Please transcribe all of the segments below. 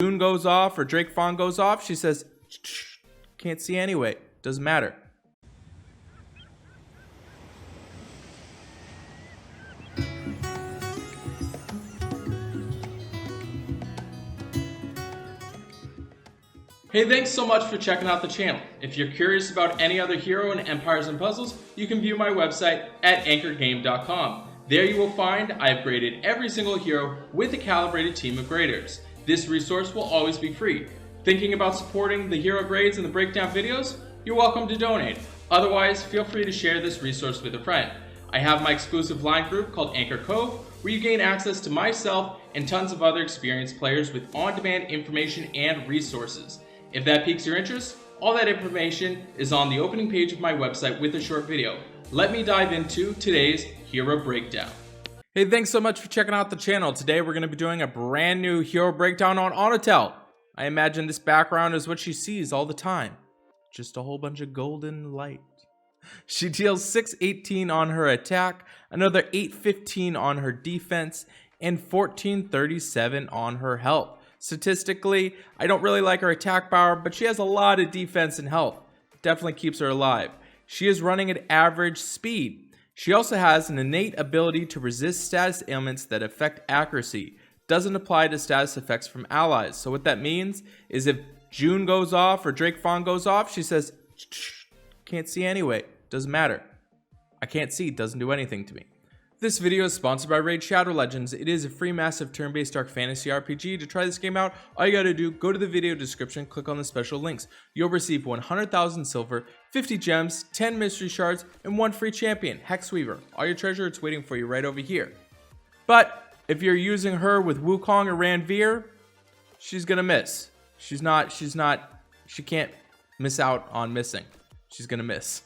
June goes off or Drake Fawn goes off, she says, can't see anyway, doesn't matter. Hey, thanks so much for checking out the channel. If you're curious about any other hero in Empires and Puzzles, you can view my website at anchorgame.com. There you will find I've graded every single hero with a calibrated team of graders. This resource will always be free. Thinking about supporting the hero grades and the breakdown videos? You're welcome to donate. Otherwise, feel free to share this resource with a friend. I have my exclusive line group called Anchor Cove, where you gain access to myself and tons of other experienced players with on-demand information and resources. If that piques your interest, all that information is on the opening page of my website with a short video. Let me dive into today's hero breakdown. Hey, thanks so much for checking out the channel. Today we're going to be doing a brand new hero breakdown on Onatel. I imagine this background is what she sees all the time. Just a whole bunch of golden light. She deals 618 on her attack, another 815 on her defense, and 1437 on her health. Statistically, I don't really like her attack power, but she has a lot of defense and health. Definitely keeps her alive. She is running at average speed. She also has an innate ability to resist status ailments that affect accuracy. Doesn't apply to status effects from allies. So what that means is if June goes off or Drake Fawn goes off, she says, can't see anyway, doesn't matter. I can't see, doesn't do anything to me. This video is sponsored by Raid Shadow Legends. It is a free massive turn-based dark fantasy RPG. To try this game out, all you gotta do, go to the video description, click on the special links. You'll receive 100,000 silver, 50 gems, 10 mystery shards, and 1 free champion, Hexweaver. All your treasure, it's waiting for you right over here. But if you're using her with Wukong or Ranveer, she's gonna miss. She can't miss out on missing. She's gonna miss.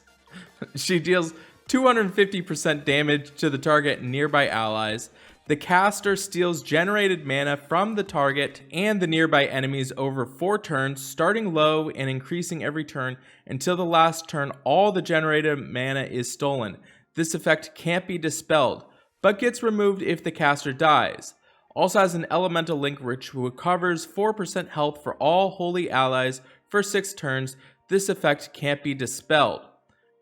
She deals 250% damage to the target and nearby allies. The caster steals generated mana from the target and the nearby enemies over 4 turns, starting low and increasing every turn until the last turn all the generated mana is stolen. This effect can't be dispelled, but gets removed if the caster dies. Also has an elemental link which recovers 4% health for all holy allies for 6 turns. This effect can't be dispelled.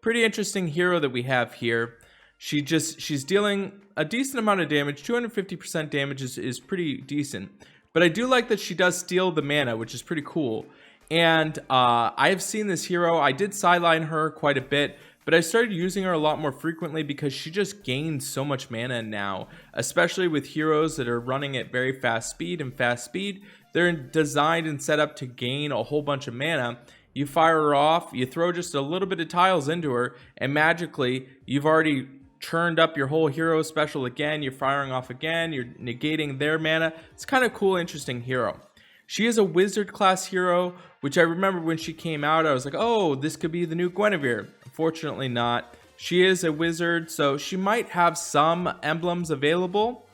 Pretty interesting hero that we have here. She's dealing a decent amount of damage. 250% damage is pretty decent. But I do like that she does steal the mana, which is pretty cool. And I've seen this hero. I did sideline her quite a bit, but I started using her a lot more frequently because she just gains so much mana now, especially with heroes that are running at very fast speed. And fast speed, they're designed and set up to gain a whole bunch of mana. You fire her off, you throw just a little bit of tiles into her, and magically, you've already churned up your whole hero special again. You're firing off again, you're negating their mana. It's kind of cool, interesting hero. She is a wizard class hero, which I remember when she came out, I was like, oh, this could be the new Guinevere. Unfortunately not. She is a wizard, so she might have some emblems available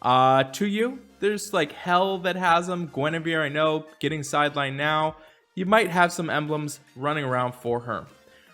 to you. There's like Hell that has them. Guinevere, I know, getting sidelined now. You might have some emblems running around for her.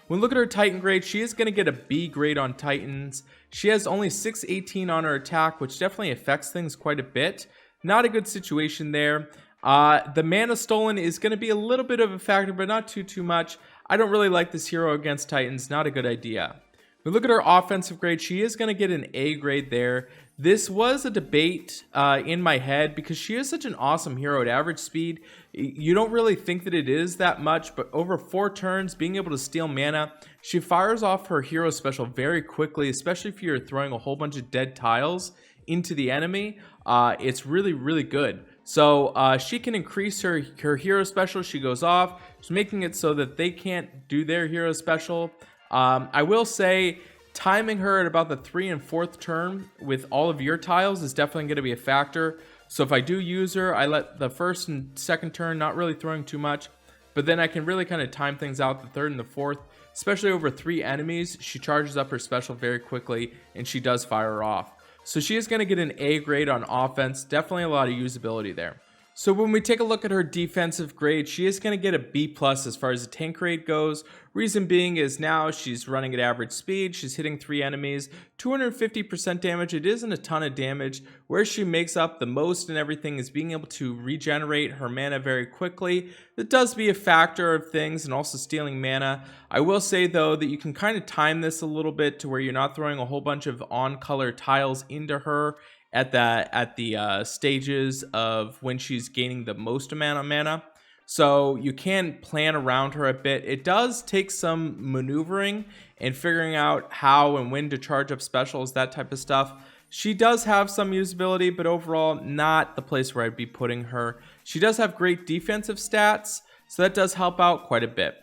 When we look at her Titan grade, she is going to get a B grade on Titans. She has only 618 on her attack, which definitely affects things quite a bit. Not a good situation there. The mana stolen is going to be a little bit of a factor, but not too much. I don't really like this hero against Titans. Not a good idea. We look at her offensive grade. She is going to get an A grade there. This was a debate in my head because she is such an awesome hero at average speed. You don't really think that it is that much, but over 4 turns, being able to steal mana, she fires off her hero special very quickly, especially if you're throwing a whole bunch of dead tiles into the enemy. It's really, really good. So she can increase her hero special. She goes off. She's making it so that they can't do their hero special. I will say timing her at about the 3rd and 4th turn with all of your tiles is definitely going to be a factor. So if I do use her, I let the 1st and 2nd turn, not really throwing too much, but then I can really kind of time things out the 3rd and the 4th, especially over 3 enemies. She charges up her special very quickly and she does fire off. So she is going to get an A grade on offense. Definitely a lot of usability there. So when we take a look at her defensive grade, she is going to get a B plus as far as the tank rate goes. Reason being is now she's running at average speed. She's hitting 3 enemies, 250% damage. It isn't a ton of damage. Where she makes up the most and everything is being able to regenerate her mana very quickly. That does be a factor of things, and also stealing mana. I will say though that you can kind of time this a little bit to where you're not throwing a whole bunch of on-color tiles into her at the stages of when she's gaining the most amount of mana. So you can plan around her a bit. It does take some maneuvering and figuring out how and when to charge up specials, that type of stuff. She does have some usability, but overall not the place where I'd be putting her. She does have great defensive stats, so that does help out quite a bit.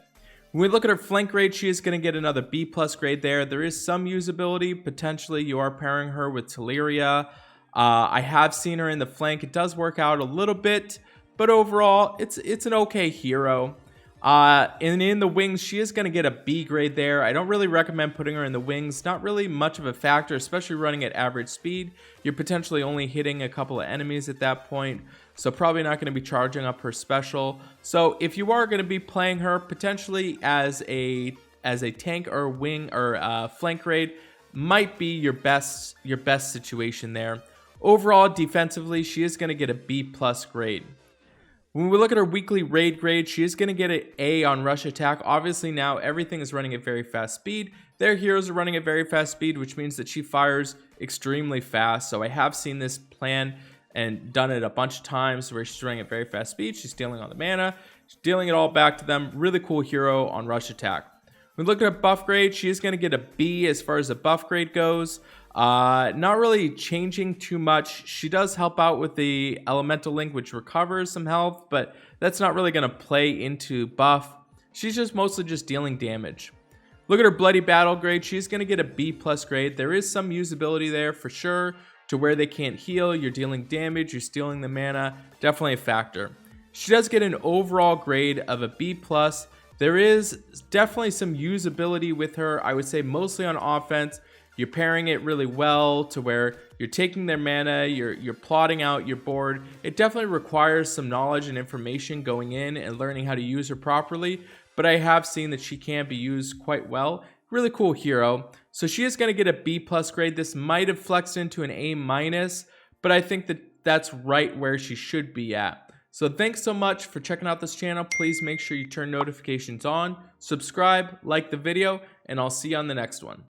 When we look at her flank grade, she is going to get another B plus grade there. There is some usability. Potentially you are pairing her with Teleria. I have seen her in the flank. It does work out a little bit, but overall, it's an okay hero. And in the wings, she is going to get a B grade there. I don't really recommend putting her in the wings. Not really much of a factor, especially running at average speed. You're potentially only hitting a couple of enemies at that point, so probably not going to be charging up her special. So if you are going to be playing her potentially as a tank or wing or flank grade, might be your best situation there. Overall, defensively, she is going to get a B plus grade. When we look at her weekly raid grade, she is going to get an A on rush attack. Obviously now everything is running at very fast speed. Their heroes are running at very fast speed, which means that she fires extremely fast. So I have seen this plan and done it a bunch of times where she's running at very fast speed. She's stealing all the mana. She's dealing it all back to them. Really cool hero on rush attack. When we look at buff grade, she is going to get a B as far as the buff grade goes. Not really changing too much. She does help out with the elemental link, which recovers some health, but that's not really going to play into buff. She's just mostly just dealing damage. Look at her bloody battle grade. She's going to get a B plus grade. There is some usability there for sure, to where they can't heal. You're dealing damage, you're stealing the mana. Definitely a factor. She does get an overall grade of a B plus. There is definitely some usability with her. I would say mostly on offense. You're pairing it really well to where you're taking their mana, you're plotting out your board. It definitely requires some knowledge and information going in and learning how to use her properly, but I have seen that she can be used quite well. Really cool hero. So she is going to get a B plus grade. This might have flexed into an A minus, but I think that that's right where she should be at. So thanks so much for checking out this channel. Please make sure you turn notifications on, subscribe, like the video, and I'll see you on the next one.